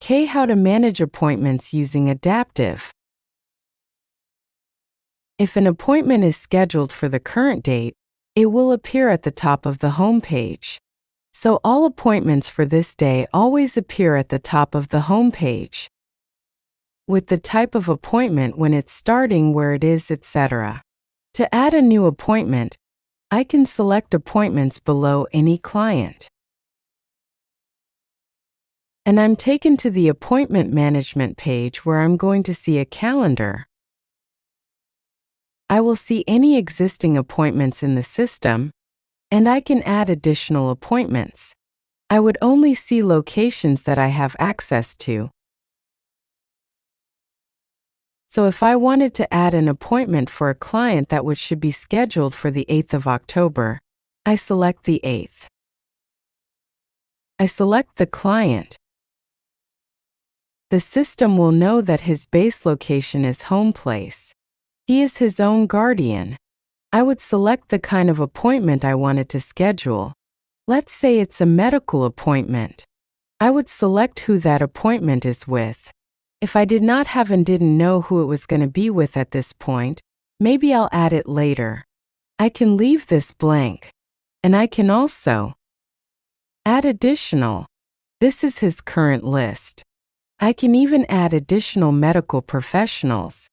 K. How to manage appointments using Adaptive. If an appointment is scheduled for the current date, it will appear at the top of the home page. So all appointments for this day always appear at the top of the home page, with the type of appointment, when it's starting, where it is, etc. To add a new appointment, I can select Appointments below Any Client. And I'm taken to the Appointment Management page where I'm going to see a calendar. I will see any existing appointments in the system, and I can add additional appointments. I would only see locations that I have access to. So if I wanted to add an appointment for a client that should be scheduled for the 8th of October, I select the 8th. I select the client. The system will know that his base location is home place. He is his own guardian. I would select the kind of appointment I wanted to schedule. Let's say it's a medical appointment. I would select who that appointment is with. If I did not have and didn't know who it was going to be with at this point, maybe I'll add it later. I can leave this blank. And I can also add additional. This is his current list. I can even add additional medical professionals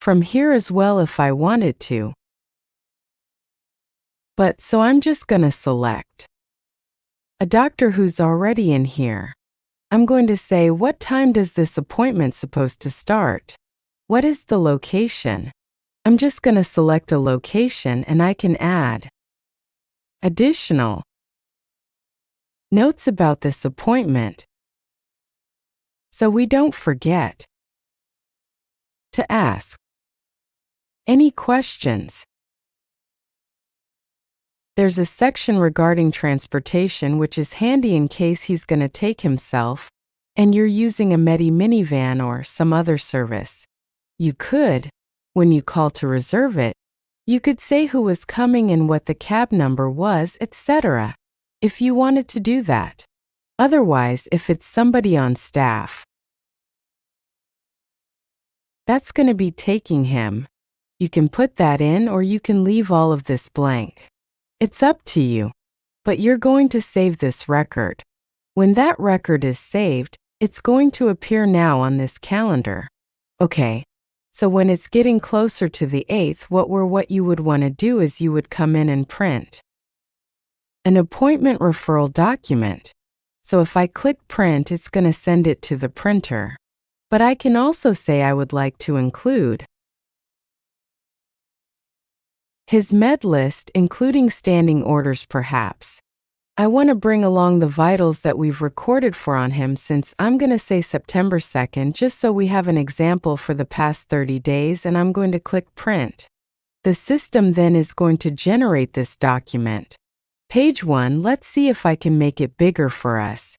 from here as well if I wanted to. So I'm just going to select a doctor who's already in here. I'm going to say, what time does this appointment supposed to start? What is the location? I'm just going to select a location and I can add additional notes about this appointment, so we don't forget to ask any questions. There's a section regarding transportation, which is handy in case he's going to take himself and you're using a Medi minivan or some other service. You could, when you call to reserve it, you could say who was coming and what the cab number was, etc., if you wanted to do that. Otherwise, if it's somebody on staff that's going to be taking him, you can put that in or you can leave all of this blank. It's up to you, but you're going to save this record. When that record is saved, it's going to appear now on this calendar. Okay, so when it's getting closer to the 8th, what you would want to do is you would come in and print an appointment referral document. So if I click print, it's going to send it to the printer. But I can also say I would like to include his med list, including standing orders perhaps. I want to bring along the vitals that we've recorded for on him, since I'm going to say September 2nd, just so we have an example for the past 30 days, and I'm going to click print. The system then is going to generate this document. Page 1, let's see if I can make it bigger for us.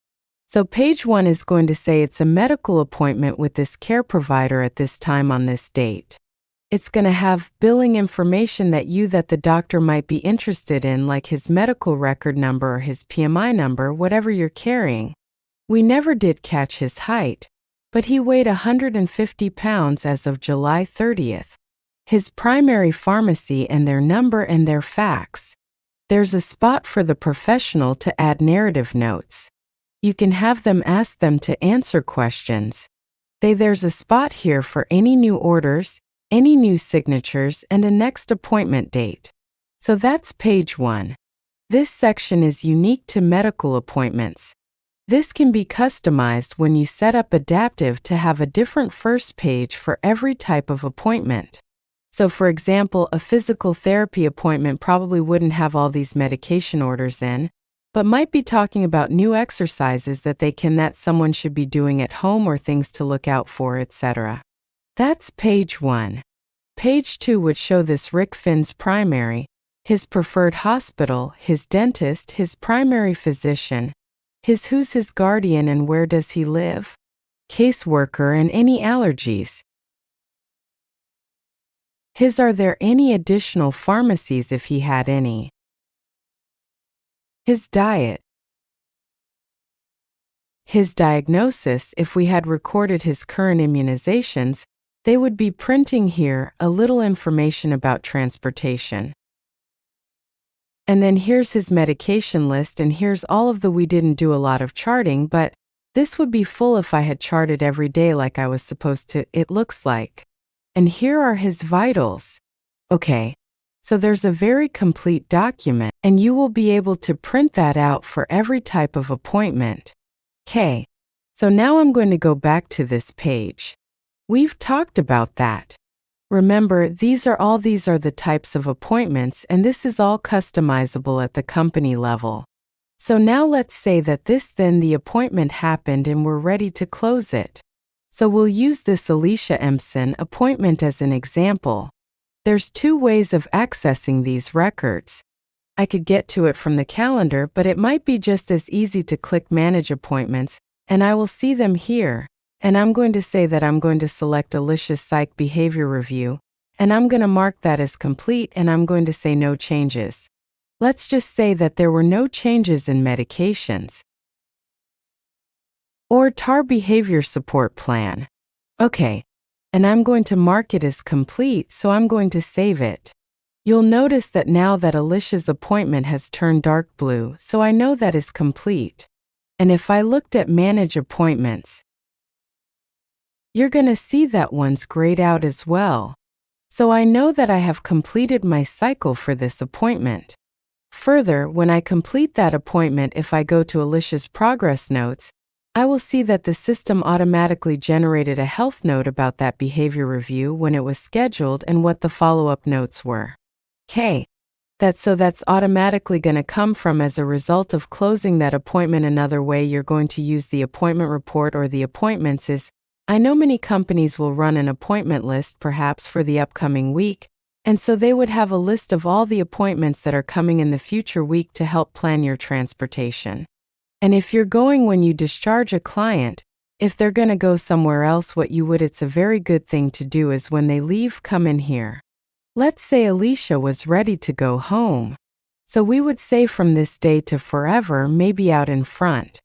So page 1 is going to say it's a medical appointment with this care provider at this time on this date. It's going to have billing information that the doctor might be interested in, like his medical record number or his PMI number, whatever you're carrying. We never did catch his height, but he weighed 150 pounds as of July 30th. His primary pharmacy and their number and their fax. There's a spot for the professional to add narrative notes. You can have them ask them to answer questions. There's a spot here for any new orders, any new signatures, and a next appointment date. So that's page 1. This section is unique to medical appointments. This can be customized when you set up Adaptive to have a different first page for every type of appointment. So for example, a physical therapy appointment probably wouldn't have all these medication orders in, but might be talking about new exercises that someone should be doing at home or things to look out for, etc. That's page 1. Page 2 would show this Rick Finn's primary, his preferred hospital, his dentist, his primary physician, who's his guardian and where does he live, caseworker, and any allergies. Are there any additional pharmacies if he had any. His diet, his diagnosis, if we had recorded his current immunizations, they would be printing here a little information about transportation. And then here's his medication list, and here's all of the we didn't do a lot of charting, but this would be full if I had charted every day like I was supposed to, it looks like. And here are his vitals. Okay, so there's a very complete document, and you will be able to print that out for every type of appointment. Okay, so now I'm going to go back to this page. We've talked about that. Remember, these are the types of appointments, and this is all customizable at the company level. So now let's say that the appointment happened and we're ready to close it. So we'll use this Alicia Empson appointment as an example. There's two ways of accessing these records. I could get to it from the calendar, but it might be just as easy to click Manage Appointments, and I will see them here. And I'm going to say that I'm going to select Alicia's Psych Behavior Review, and I'm going to mark that as complete, and I'm going to say no changes. Let's just say that there were no changes in medications. Or TAR Behavior Support Plan. Okay, and I'm going to mark it as complete, so I'm going to save it. You'll notice that now that Alicia's appointment has turned dark blue, so I know that is complete. And if I looked at Manage Appointments, you're going to see that one's grayed out as well. So I know that I have completed my cycle for this appointment. Further, when I complete that appointment, if I go to Alicia's progress notes, I will see that the system automatically generated a health note about that behavior review when it was scheduled and what the follow-up notes were. Okay, that's automatically going to come from as a result of closing that appointment. Another way you're going to use the appointment report or the appointments is, I know many companies will run an appointment list perhaps for the upcoming week, and so they would have a list of all the appointments that are coming in the future week to help plan your transportation. And if you're going when you discharge a client, if they're going to go somewhere else, it's a very good thing to do is when they leave, come in here. Let's say Alicia was ready to go home. So we would say from this day to forever, maybe out in front.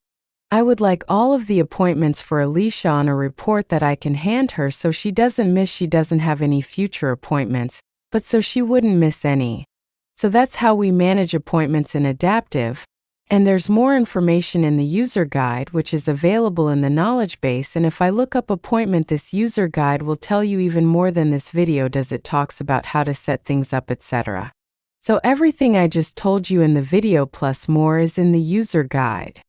I would like all of the appointments for Alicia on a report that I can hand her so she doesn't have any future appointments, but so she wouldn't miss any. So that's how we manage appointments in Adaptive, and there's more information in the user guide which is available in the knowledge base, and if I look up appointment, this user guide will tell you even more than this video does. It talks about how to set things up, etc. So everything I just told you in the video plus more is in the user guide.